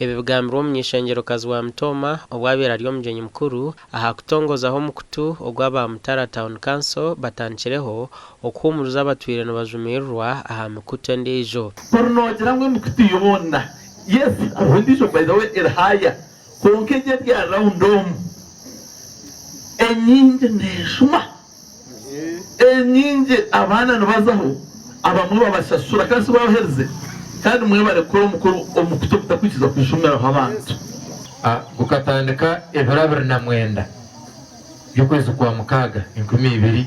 Ebi bigambirwa mu ishengerokazi wa Mitooma obwabera ryo mugenyi mukuru aha kutongozaho mukutu ogwaba Mutara Town Council batankireho okuhumuruza abatwire nibajumirwa aha mikutu endijo. Pornogira ngwe mukutu yona. Yes, abondijo by the way erhaya. Konkeje rya round enyinje neshuma. Enyinje abana nabazaho abamwe babashashura kandi bahereze. Kandi mwe barekora mukuru omukutu kutakwikiza kwishumira abantu. Gukatandika ebarabara na mwenda y'ukwezi kwa mukaga 2023.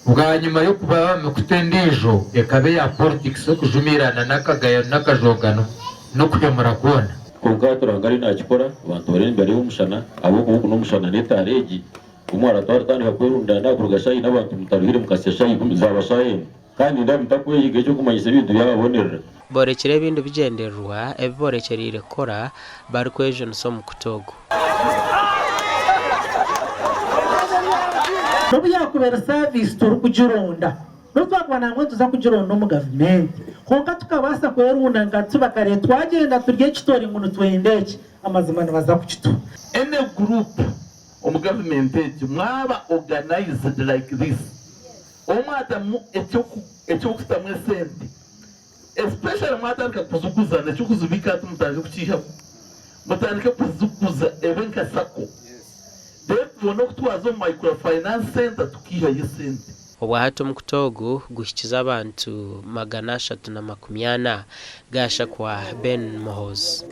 Ubwa nyuma yo kuba mukutendijo ekabe ya politics yo kujumirana nakagayo nakajogano no kuyamura kubona. Kugatura ngari nakikora abantu bari imbere y'umushana abo kuko n'umushana netaregi umwara twartani hakurunda nakurugashayi n'abantu mutaruhire mukaseshayi kumizabashayi kandi ndamutakuye yige cyo kumanyisa ibintu byabonera. Borekere ibintu bigenderwa ebiborekere irekora bari kwejo so mu kutogo. Nobu yakubera service turu kujironda. Notwakwana ngo tuza kujironda mu government. Konka tukabasa kwerunda ngatubakare twagenda turye kitori ngo twendeke amazima nabaza kukitu. Any group mu government mwaba organized like this. Omata mu echo kutamwe sente. Especially mwatandika kuzukuza na cyukuzubika tumutanje kukiha. Mutandika kuzukuza ebenka sako. Depo kutwazo microfinance center tukiha yesente. Obwahato mu kutogo guhikiza abantu 380 gasha kwa Ben Mohoz.